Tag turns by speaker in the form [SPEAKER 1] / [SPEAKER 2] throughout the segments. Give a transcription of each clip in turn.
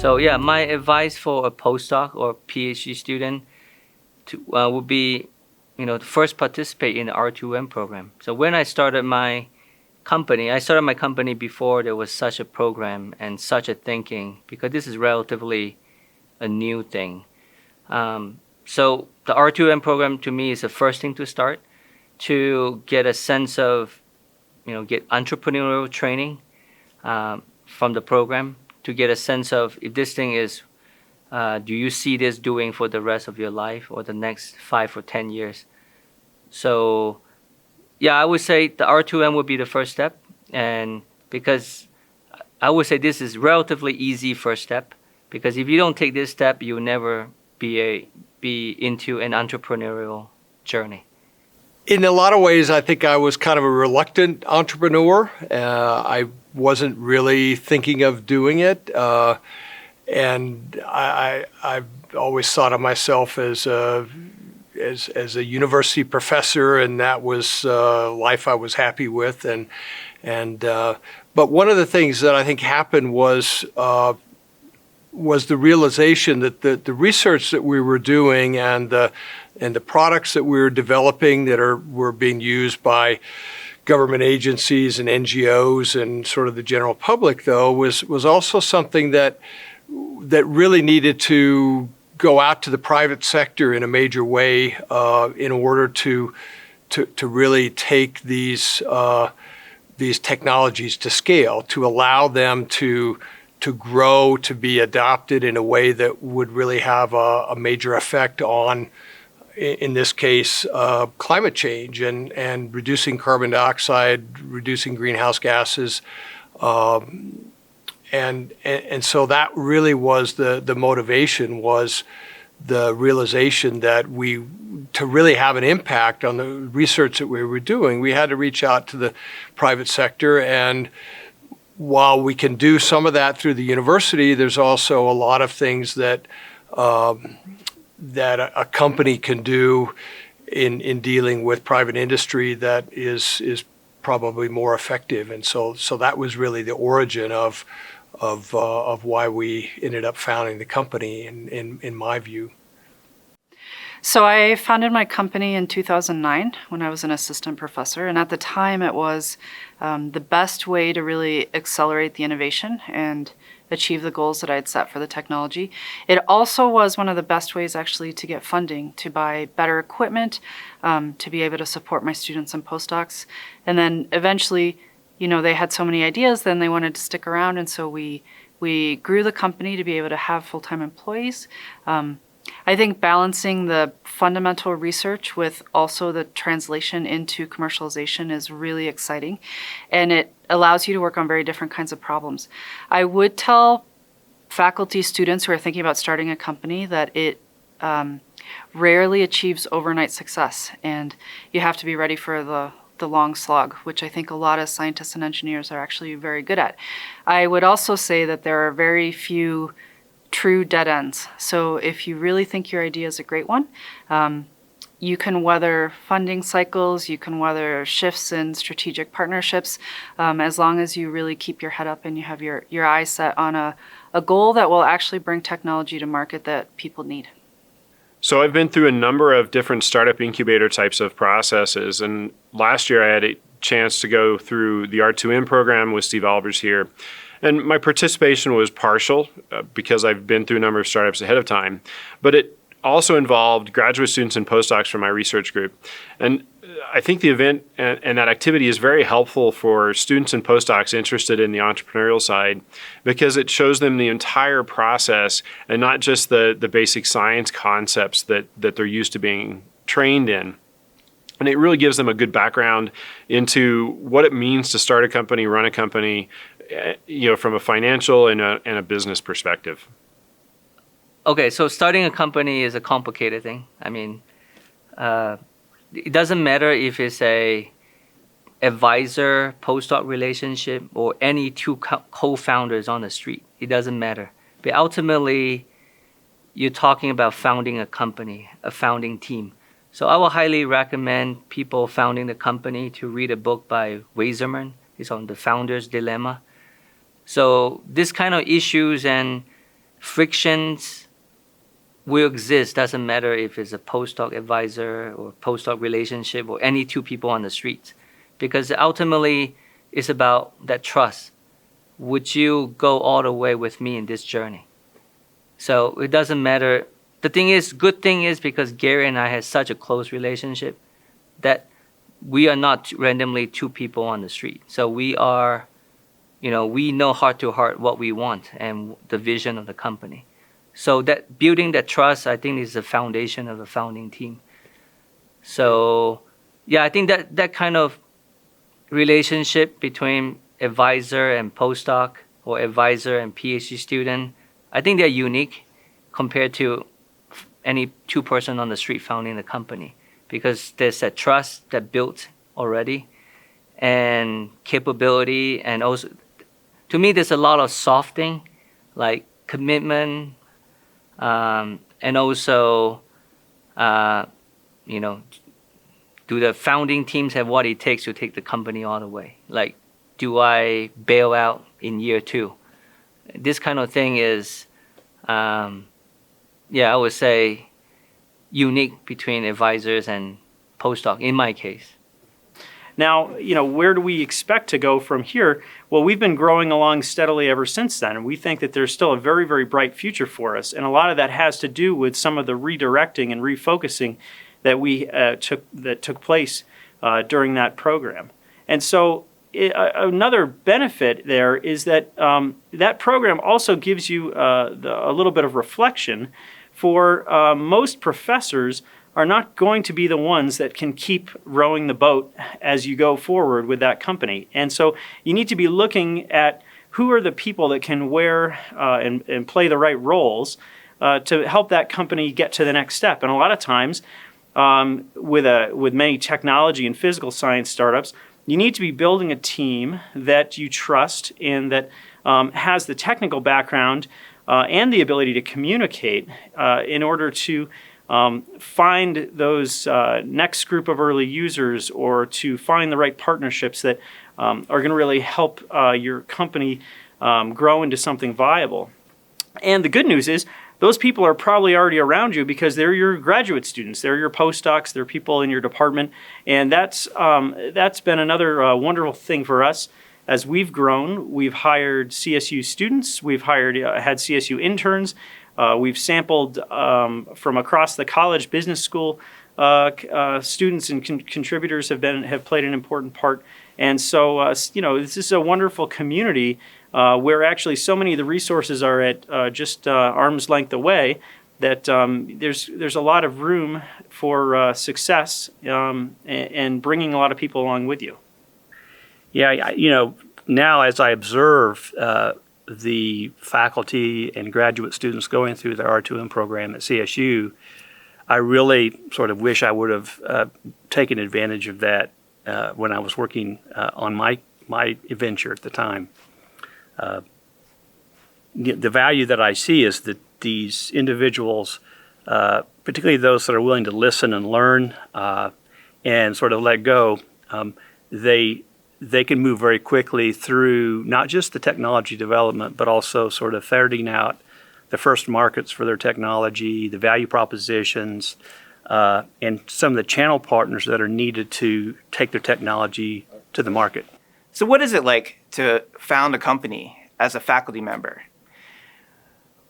[SPEAKER 1] So yeah, my advice for a postdoc or PhD student would be, to first participate in the R2M program. So when I started my company before there was such a program and such a thinking, because this is relatively a new thing. So the R2M program to me is the first thing to start, to get a sense of, get entrepreneurial training from the program, to get a sense of if this thing is, do you see this doing for the rest of your life or the next 5 or 10 years? So yeah, I would say the R2M would be the first step. And because I would say this is relatively easy first step, because if you don't take this step, you'll never be into an entrepreneurial journey.
[SPEAKER 2] In a lot of ways, I think I was kind of a reluctant entrepreneur. I wasn't really thinking of doing it. And I've always thought of myself as a university professor, and that was life I was happy with. But one of the things that I think happened was the realization that the research that we were doing and the products that we were developing that were being used by government agencies and NGOs and sort of the general public, though, was also something that really needed to go out to the private sector in a major way in order to really take these technologies to scale, to allow them to grow, to be adopted in a way that would really have a major effect on, in this case, climate change and reducing carbon dioxide, reducing greenhouse gases. And so that really was the motivation, was the realization that to really have an impact on the research that we were doing, we had to reach out to the private sector. And while we can do some of that through the university, there's also a lot of things that a company can do in dealing with private industry that is probably more effective. And so that was really the origin of why we ended up founding the company, in my view.
[SPEAKER 3] So I founded my company in 2009 when I was an assistant professor, and at the time it was the best way to really accelerate the innovation and achieve the goals that I had set for the technology. It also was one of the best ways actually to get funding, to buy better equipment, to be able to support my students and postdocs. And then eventually, they had so many ideas, then they wanted to stick around, and so we grew the company to be able to have full-time employees. I think balancing the fundamental research with also the translation into commercialization is really exciting, and it allows you to work on very different kinds of problems. I would tell faculty, students who are thinking about starting a company that it rarely achieves overnight success, and you have to be ready for the long slog, which I think a lot of scientists and engineers are actually very good at. I would also say that there are very few true dead ends. So if you really think your idea is a great one, you can weather funding cycles, you can weather shifts in strategic partnerships, as long as you really keep your head up and you have your eyes set on a goal that will actually bring technology to market that people need.
[SPEAKER 4] So I've been through a number of different startup incubator types of processes, and last year I had a chance to go through the R2M program with Steve Albers here. And my participation was partial because I've been through a number of startups ahead of time, but it also involved graduate students and postdocs from my research group. And I think the event and that activity is very helpful for students and postdocs interested in the entrepreneurial side, because it shows them the entire process and not just the basic science concepts that they're used to being trained in. And it really gives them a good background into what it means to start a company, run a company, from a financial and a business perspective.
[SPEAKER 1] Okay, so starting a company is a complicated thing. I mean, it doesn't matter if it's a advisor postdoc relationship or any two co-founders on the street. It doesn't matter. But ultimately, you're talking about founding a company, a founding team. So I will highly recommend people founding the company to read a book by Weiserman. It's on the founder's dilemma. So this kind of issues and frictions will exist. Doesn't matter if it's a postdoc advisor or postdoc relationship or any two people on the street, because ultimately it's about that trust. Would you go all the way with me in this journey? So it doesn't matter. The good thing is because Gary and I had such a close relationship that we are not randomly two people on the street. So we are, we know heart to heart what we want and the vision of the company. So that building that trust, I think, is the foundation of the founding team. So yeah, I think that kind of relationship between advisor and postdoc or advisor and PhD student, I think they're unique compared to any two person on the street founding the company, because there's that trust that built already and capability, and also to me there's a lot of softening, like commitment, and also do the founding teams have what it takes to take the company all the way? Like, do I bail out in year 2? This kind of thing is I would say unique between advisors and postdoc in my case.
[SPEAKER 5] Now, where do we expect to go from here? Well, we've been growing along steadily ever since then, and we think that there's still a very, very bright future for us. And a lot of that has to do with some of the redirecting and refocusing that took place during that program. And so another benefit there is that that program also gives you a little bit of reflection. For most professors are not going to be the ones that can keep rowing the boat as you go forward with that company. And so you need to be looking at who are the people that can wear and play the right roles to help that company get to the next step. And a lot of times with many technology and physical science startups, you need to be building a team that you trust and that has the technical background and the ability to communicate in order to find those next group of early users, or to find the right partnerships that are going to really help your company grow into something viable. And the good news is those people are probably already around you because they're your graduate students, they're your postdocs, they're people in your department, and that's been another wonderful thing for us. As we've grown, we've hired CSU students, we've had CSU interns, we've sampled from across the college business school. Students and contributors have played an important part, and so this is a wonderful community where actually so many of the resources are at just arm's length away. That there's a lot of room for success and bringing a lot of people along with you.
[SPEAKER 6] Yeah, now as I observe the faculty and graduate students going through the R2M program at CSU, I really sort of wish I would have taken advantage of that when I was working on my venture at the time. The value that I see is that these individuals, particularly those that are willing to listen and learn and sort of let go, they can move very quickly through not just the technology development, but also sort of ferreting out the first markets for their technology, the value propositions, and some of the channel partners that are needed to take their technology to the market.
[SPEAKER 7] So what is it like to found a company as a faculty member?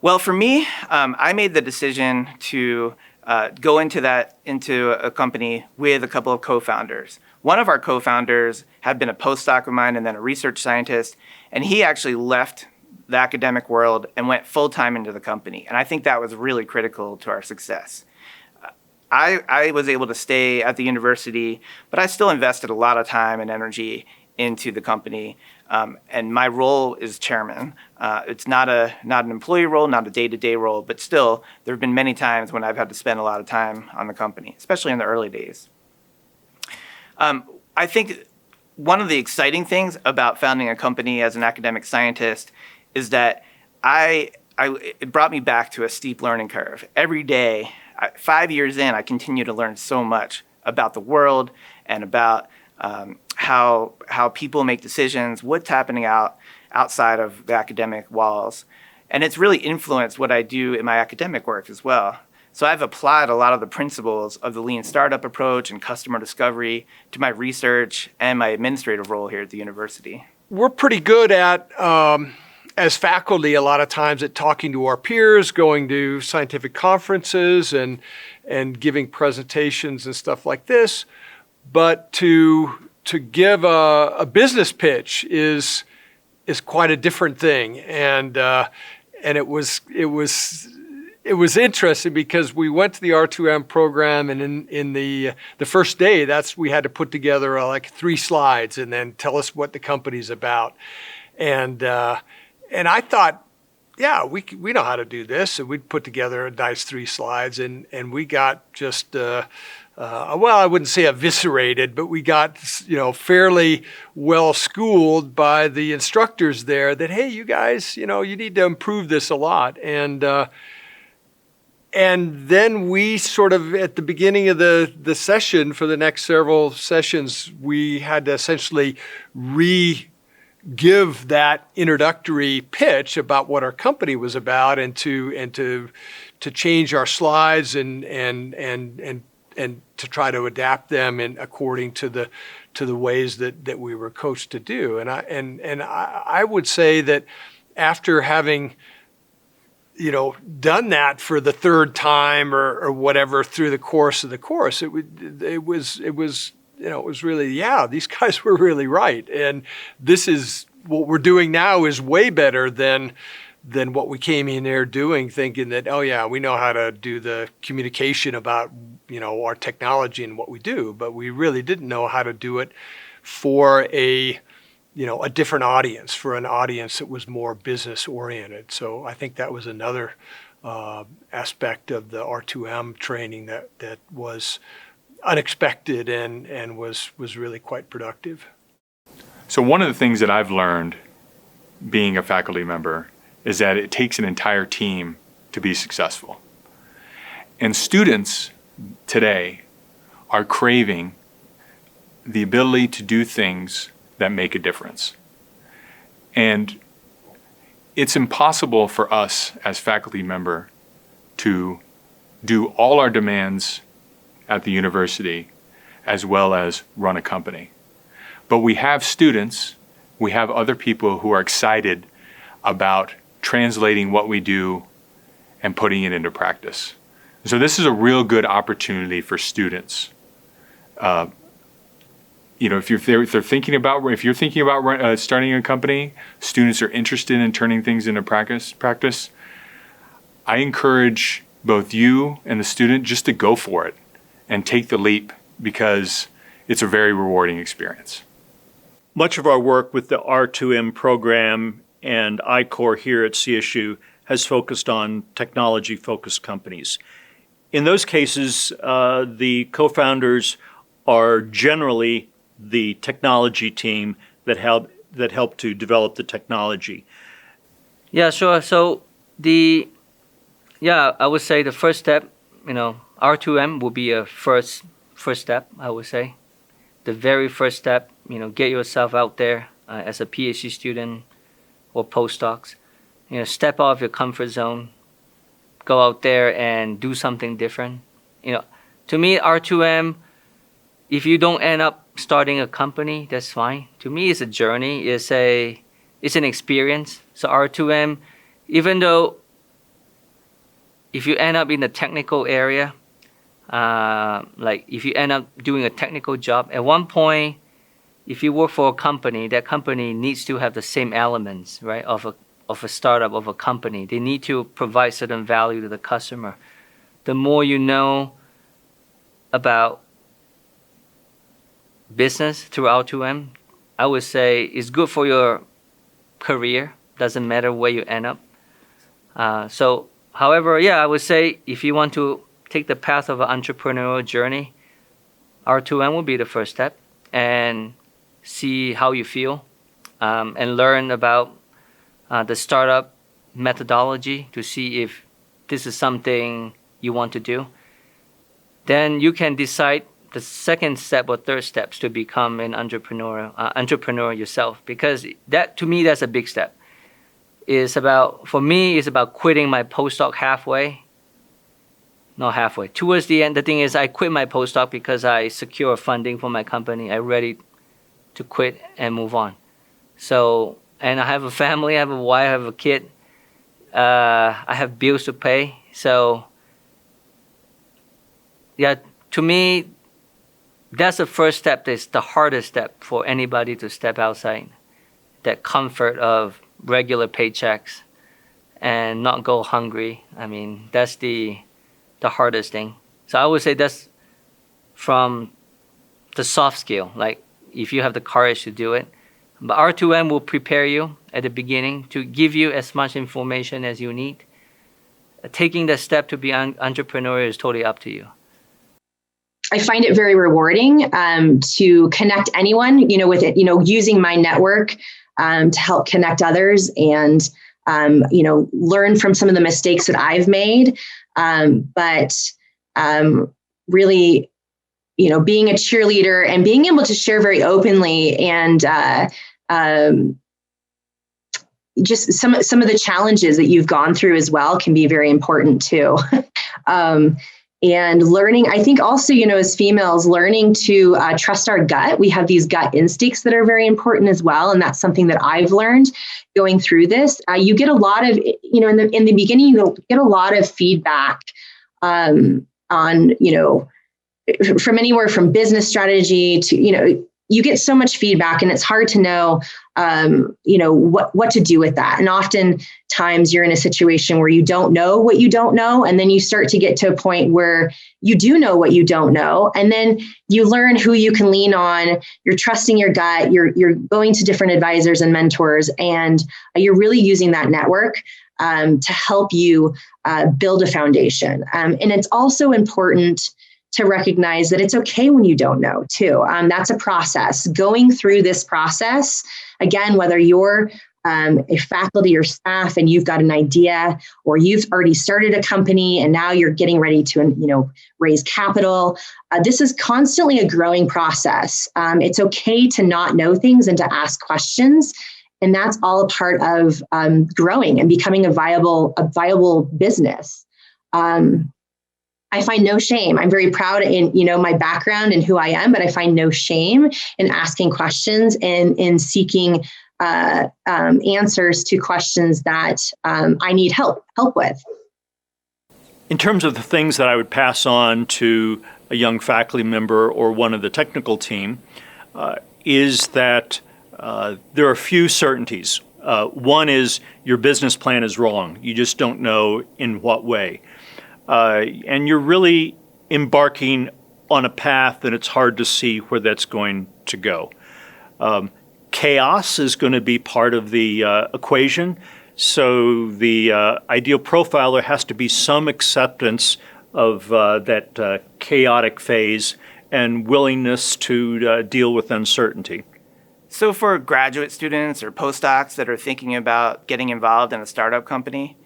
[SPEAKER 7] Well, for me, I made the decision to go into a company with a couple of co-founders. One of our co-founders had been a postdoc of mine and then a research scientist, and he actually left the academic world and went full-time into the company. And I think that was really critical to our success. I was able to stay at the university, but I still invested a lot of time and energy into the company. And my role is chairman. It's not an employee role, not a day-to-day role, but still, there have been many times when I've had to spend a lot of time on the company, especially in the early days. I think one of the exciting things about founding a company as an academic scientist is that it brought me back to a steep learning curve. Every day, 5 years in, I continue to learn so much about the world and about how people make decisions, what's happening outside of the academic walls. And it's really influenced what I do in my academic work as well. So I've applied a lot of the principles of the lean startup approach and customer discovery to my research and my administrative role here at the university.
[SPEAKER 2] We're pretty good at, as faculty, a lot of times at talking to our peers, going to scientific conferences and giving presentations and stuff like this. But to give a business pitch is quite a different thing. And it was interesting because we went to the R2M program, and in the first day, we had to put together like 3 slides and then tell us what the company's about. And I thought, yeah, we know how to do this. And we'd put together a nice 3 slides, and we got just well, I wouldn't say eviscerated, but we got, fairly well schooled by the instructors there that, hey, you guys, you need to improve this a lot. And then we sort of, at the beginning of the session, for the next several sessions, we had to essentially give that introductory pitch about what our company was about, and to change our slides and to try to adapt them according to the ways that we were coached to do. And I would say that after having done that for the 3rd time or whatever through the course of the course, it was really, yeah, these guys were really right. And this is what we're doing now is way better than what we came in there doing, thinking that, oh yeah, we know how to do the communication about, our technology and what we do, but we really didn't know how to do it for a different audience, for an audience that was more business oriented. So I think that was another aspect of the R2M training that was unexpected and was really quite productive.
[SPEAKER 8] So one of the things that I've learned being a faculty member is that it takes an entire team to be successful. And students today are craving the ability to do things that make a difference. And it's impossible for us as faculty member to do all our demands at the university as well as run a company. But we have students, we have other people who are excited about translating what we do and putting it into practice. So this is a real good opportunity for students. If you're thinking about starting a company, students are interested in turning things into practice. I encourage both you and the student just to go for it and take the leap, because it's a very rewarding experience.
[SPEAKER 6] Much of our work with the R2M program and I-Corps here at CSU has focused on technology-focused companies. In those cases, the co-founders are generally the technology team that help to develop the technology.
[SPEAKER 1] Yeah, sure. So I would say the first step, R2M will be a first step, I would say. The very first step, get yourself out there as a PhD student or postdocs. Step off your comfort zone. Go out there and do something different. To me, R2M, if you don't end up starting a company, that's fine. To me, it's a journey. It's an experience. So R2M, even though if you end up in the technical area, like if you end up doing a technical job, at one point, if you work for a company, that company needs to have the same elements, right, of a startup, of a company. They need to provide certain value to the customer. The more you know about business through R2M, I would say it's good for your career. Doesn't matter where you end up. However, I would say if you want to take the path of an entrepreneurial journey, R2M will be the first step, and see how you feel, and learn about the startup methodology to see if this is something you want to do. Then you can decide the second step or third steps to become an entrepreneur yourself, because that, to me, that's a big step. is about, for me, is about quitting my postdoc halfway. Not halfway. Towards the end, the thing is I quit my postdoc because I secure funding for my company. I'm ready to quit and move on. So, and I have a family, I have a wife, I have a kid. I have bills to pay. So, yeah, to me, that's the first step. That's the hardest step for anybody to step outside that comfort of regular paychecks and not go hungry. I mean, that's the hardest thing. So I would say that's from the soft skill, like if you have the courage to do it. But R2M will prepare you at the beginning to give you as much information as you need. Taking the step to be an entrepreneur is totally up to you.
[SPEAKER 9] I find it very rewarding to connect anyone, with it, using my network to help connect others and, learn from some of the mistakes that I've made. But really, being a cheerleader and being able to share very openly and just some of the challenges that you've gone through as well can be very important too. And learning, I think also, as females, learning to trust our gut. We have these gut instincts that are very important as well. And that's something that I've learned going through this. You get a lot of, in the beginning, you get a lot of feedback on, from anywhere from business strategy to, you get so much feedback and it's hard to know, what to do with that. And oftentimes you're in a situation where you don't know what you don't know. And then you start to get to a point where you do know what you don't know. And then you learn who you can lean on. You're trusting your gut. You're going to different advisors and mentors, and you're really using that network to help you build a foundation. And it's also important to recognize that it's okay when you don't know too. That's a process. Going through this process, again, whether you're a faculty or staff and you've got an idea, or you've already started a company and now you're getting ready to, raise capital. This is constantly a growing process. It's okay to not know things and to ask questions. And that's all a part of growing and becoming a viable business. I find no shame. I'm very proud in, my background and who I am, but I find no shame in asking questions and in seeking answers to questions that I need help with.
[SPEAKER 6] In terms of the things that I would pass on to a young faculty member or one of the technical team, is that there are a few certainties. One is your business plan is wrong. You just don't know in what way. And you're really embarking on a path that it's hard to see where that's going to go. Chaos is going to be part of the equation. So the ideal profiler has to be some acceptance of that chaotic phase and willingness to deal with uncertainty.
[SPEAKER 7] So for graduate students or postdocs that are thinking about getting involved in a startup company,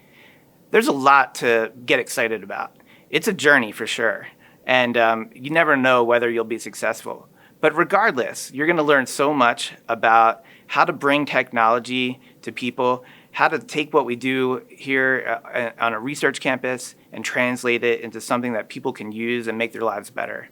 [SPEAKER 7] there's a lot to get excited about. It's a journey for sure. And you never know whether you'll be successful. But regardless, you're going to learn so much about how to bring technology to people, how to take what we do here on a research campus and translate it into something that people can use and make their lives better.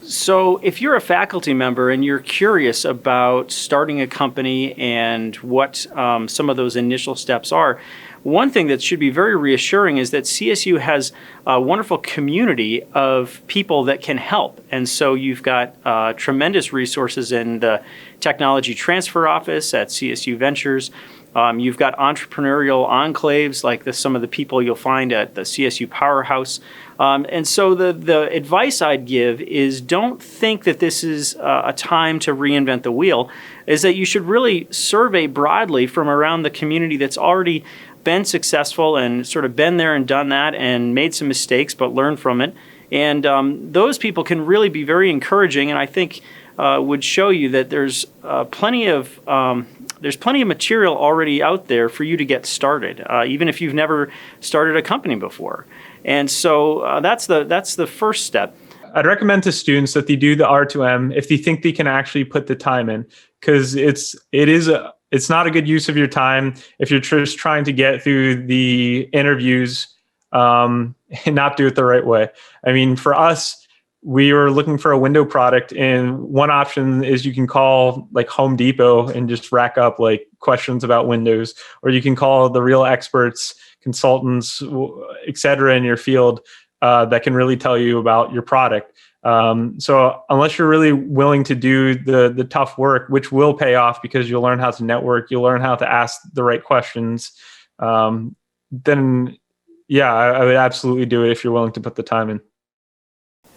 [SPEAKER 5] So if you're a faculty member and you're curious about starting a company and what some of those initial steps are, one thing that should be very reassuring is that CSU has a wonderful community of people that can help. And so you've got tremendous resources in the Technology Transfer Office at CSU Ventures. You've got entrepreneurial enclaves like some of the people you'll find at the CSU Powerhouse. And so the advice I'd give is don't think that this is a time to reinvent the wheel, is that you should really survey broadly from around the community that's already been successful and sort of been there and done that and made some mistakes but learned from it. And those people can really be very encouraging, and I think would show you that there's plenty of material already out there for you to get started, even if you've never started a company before. And so that's the first step.
[SPEAKER 10] I'd recommend to students that they do the R2M if they think they can actually put the time in, because it is it's not a good use of your time if you're just trying to get through the interviews and not do it the right way. I mean, for us, we were looking for a window product, and one option is you can call like Home Depot and just rack up like questions about windows, or you can call the real experts, consultants, et cetera, in your field that can really tell you about your product. So unless you're really willing to do the tough work, which will pay off because you'll learn how to network, you'll learn how to ask the right questions, then yeah, I would absolutely do it if you're willing to put the time in.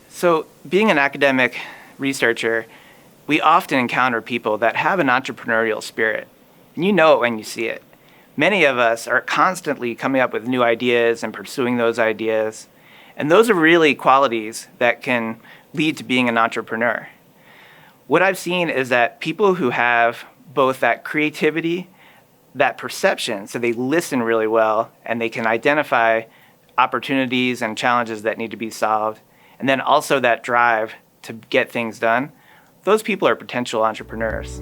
[SPEAKER 7] So being an academic researcher, we often encounter people that have an entrepreneurial spirit, and you know it when you see it. Many of us are constantly coming up with new ideas and pursuing those ideas, and those are really qualities that can lead to being an entrepreneur. What I've seen is that people who have both that creativity, that perception, so they listen really well and they can identify opportunities and challenges that need to be solved, and then also that drive to get things done, those people are potential entrepreneurs.